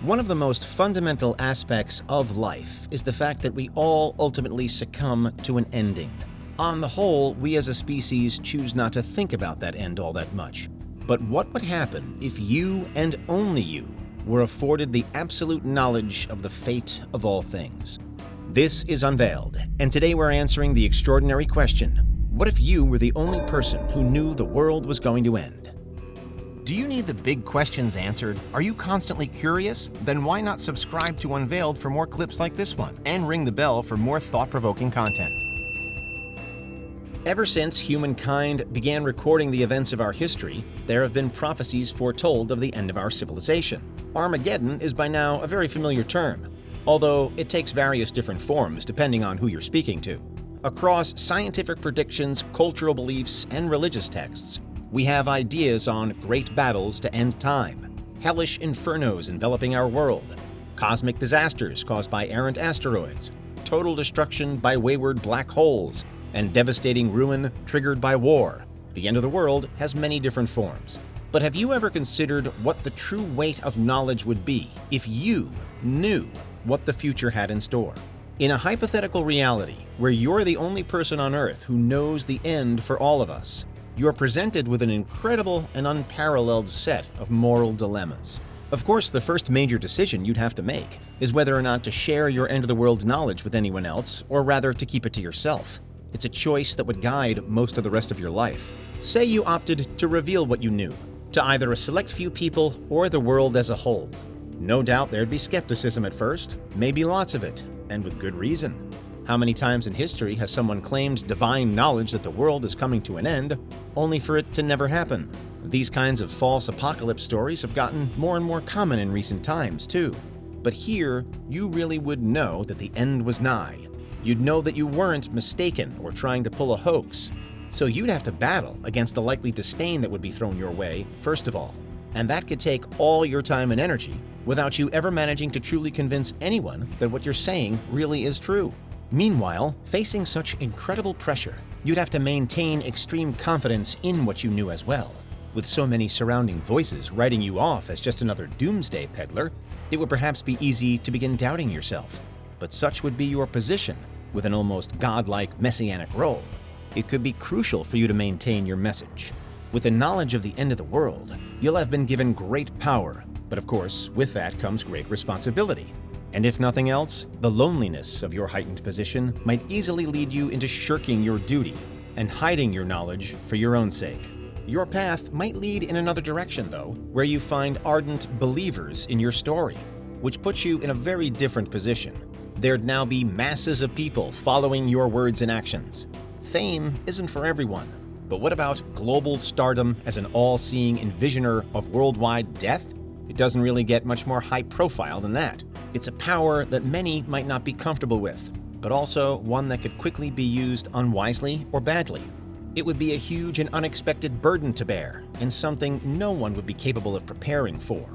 One of the most fundamental aspects of life is the fact that we all ultimately succumb to an ending. On the whole, we as a species choose not to think about that end all that much. But what would happen if you, and only you, were afforded the absolute knowledge of the fate of all things? This is Unveiled, and today we're answering the extraordinary question: what if you were the only person who knew the world was going to end? Do you need the big questions answered? Are you constantly curious? Then why not subscribe to Unveiled for more clips like this one, and ring the bell for more thought-provoking content. Ever since humankind began recording the events of our history, there have been prophecies foretold of the end of our civilization. Armageddon is by now a very familiar term, although it takes various different forms depending on who you're speaking to. Across scientific predictions, cultural beliefs, and religious texts, we have ideas on great battles to end time, hellish infernos enveloping our world, cosmic disasters caused by errant asteroids, total destruction by wayward black holes, and devastating ruin triggered by war. The end of the world has many different forms. But have you ever considered what the true weight of knowledge would be if you knew what the future had in store? In a hypothetical reality where you're the only person on Earth who knows the end for all of us, you're presented with an incredible and unparalleled set of moral dilemmas. Of course, the first major decision you'd have to make is whether or not to share your end-of-the-world knowledge with anyone else, or rather to keep it to yourself. It's a choice that would guide most of the rest of your life. Say you opted to reveal what you knew, to either a select few people or the world as a whole. No doubt there'd be skepticism at first, maybe lots of it, and with good reason. How many times in history has someone claimed divine knowledge that the world is coming to an end, only for it to never happen? These kinds of false apocalypse stories have gotten more and more common in recent times, too. But here, you really would know that the end was nigh. You'd know that you weren't mistaken or trying to pull a hoax. So you'd have to battle against the likely disdain that would be thrown your way, first of all. And that could take all your time and energy without you ever managing to truly convince anyone that what you're saying really is true. Meanwhile, facing such incredible pressure, you'd have to maintain extreme confidence in what you knew as well. With so many surrounding voices writing you off as just another doomsday peddler, it would perhaps be easy to begin doubting yourself. But such would be your position, with an almost godlike messianic role. It could be crucial for you to maintain your message. With the knowledge of the end of the world, you'll have been given great power, but of course, with that comes great responsibility. And if nothing else, the loneliness of your heightened position might easily lead you into shirking your duty and hiding your knowledge for your own sake. Your path might lead in another direction, though, where you find ardent believers in your story, which puts you in a very different position. There'd now be masses of people following your words and actions. Fame isn't for everyone, but what about global stardom as an all-seeing envisioner of worldwide death? It doesn't really get much more high profile than that. It's a power that many might not be comfortable with, but also one that could quickly be used unwisely or badly. It would be a huge and unexpected burden to bear, and something no one would be capable of preparing for.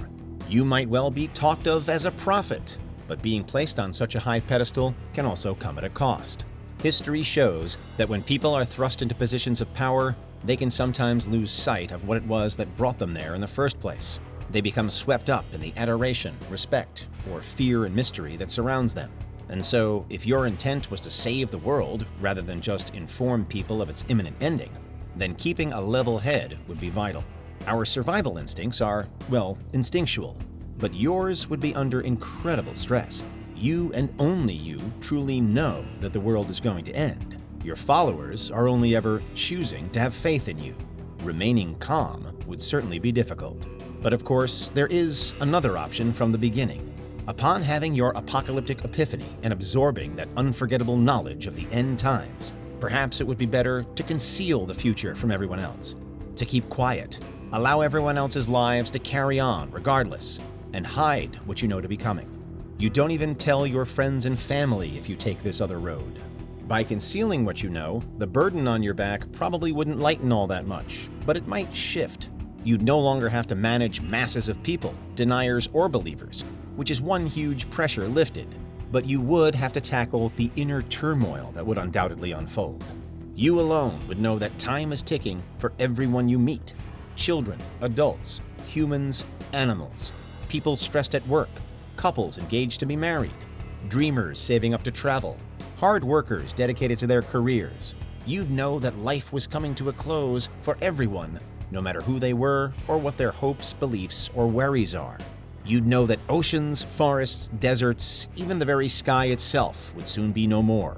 You might well be talked of as a prophet, but being placed on such a high pedestal can also come at a cost. History shows that when people are thrust into positions of power, they can sometimes lose sight of what it was that brought them there in the first place. They become swept up in the adoration, respect, or fear and mystery that surrounds them. And so, if your intent was to save the world rather than just inform people of its imminent ending, then keeping a level head would be vital. Our survival instincts are, well, instinctual, but yours would be under incredible stress. You and only you truly know that the world is going to end. Your followers are only ever choosing to have faith in you. Remaining calm would certainly be difficult. But of course, there is another option from the beginning. Upon having your apocalyptic epiphany and absorbing that unforgettable knowledge of the end times, perhaps it would be better to conceal the future from everyone else, to keep quiet, allow everyone else's lives to carry on regardless, and hide what you know to be coming. You don't even tell your friends and family if you take this other road. By concealing what you know, the burden on your back probably wouldn't lighten all that much, but it might shift. You'd no longer have to manage masses of people, deniers or believers, which is one huge pressure lifted, but you would have to tackle the inner turmoil that would undoubtedly unfold. You alone would know that time is ticking for everyone you meet. Children, adults, humans, animals, people stressed at work, couples engaged to be married, dreamers saving up to travel, hard workers dedicated to their careers. You'd know that life was coming to a close for everyone, no matter who they were or what their hopes, beliefs, or worries are. You'd know that oceans, forests, deserts, even the very sky itself would soon be no more.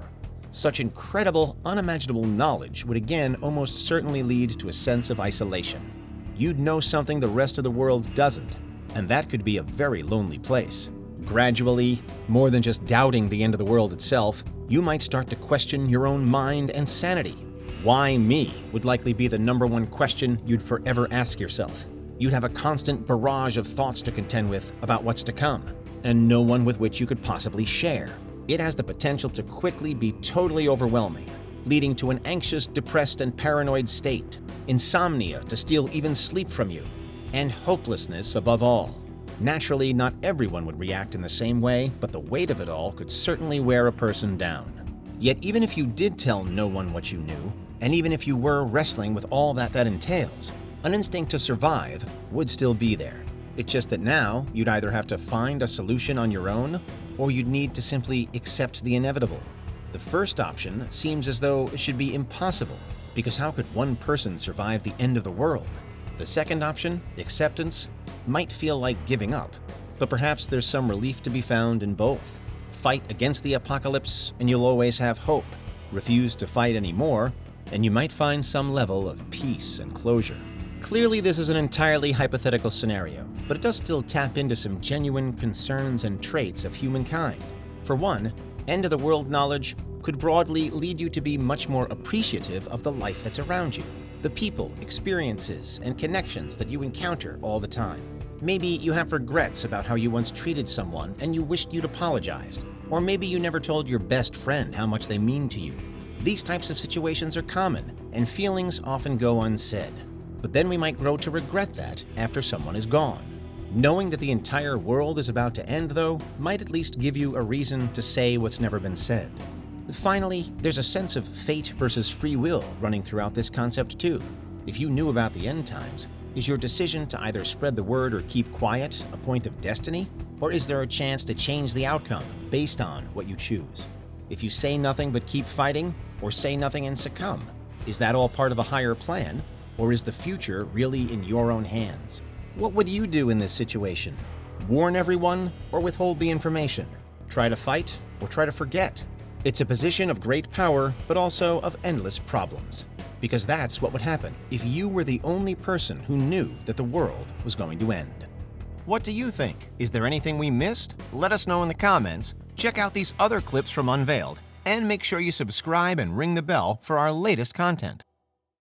Such incredible, unimaginable knowledge would again almost certainly lead to a sense of isolation. You'd know something the rest of the world doesn't, and that could be a very lonely place. Gradually, more than just doubting the end of the world itself, you might start to question your own mind and sanity. Why me would likely be the #1 question you'd forever ask yourself. You'd have a constant barrage of thoughts to contend with about what's to come, and no one with which you could possibly share. It has the potential to quickly be totally overwhelming, leading to an anxious, depressed, and paranoid state, insomnia to steal even sleep from you, and hopelessness above all. Naturally, not everyone would react in the same way, but the weight of it all could certainly wear a person down. Yet even if you did tell no one what you knew, and even if you were wrestling with all that entails, an instinct to survive would still be there. It's just that now you'd either have to find a solution on your own, or you'd need to simply accept the inevitable. The first option seems as though it should be impossible, because how could one person survive the end of the world? The second option, acceptance, might feel like giving up, but perhaps there's some relief to be found in both. Fight against the apocalypse and you'll always have hope. Refuse to fight anymore, and you might find some level of peace and closure. Clearly, this is an entirely hypothetical scenario, but it does still tap into some genuine concerns and traits of humankind. For one, end-of-the-world knowledge could broadly lead you to be much more appreciative of the life that's around you, the people, experiences, and connections that you encounter all the time. Maybe you have regrets about how you once treated someone and you wished you'd apologized, or maybe you never told your best friend how much they mean to you. These types of situations are common, and feelings often go unsaid. But then we might grow to regret that after someone is gone. Knowing that the entire world is about to end, though, might at least give you a reason to say what's never been said. Finally, there's a sense of fate versus free will running throughout this concept too. If you knew about the end times, is your decision to either spread the word or keep quiet a point of destiny? Or is there a chance to change the outcome based on what you choose? If you say nothing but keep fighting, or say nothing and succumb, is that all part of a higher plan? Or is the future really in your own hands? What would you do in this situation? Warn everyone or withhold the information? Try to fight or try to forget? It's a position of great power, but also of endless problems. Because that's what would happen if you were the only person who knew that the world was going to end. What do you think? Is there anything we missed? Let us know in the comments. Check out these other clips from Unveiled, and make sure you subscribe and ring the bell for our latest content.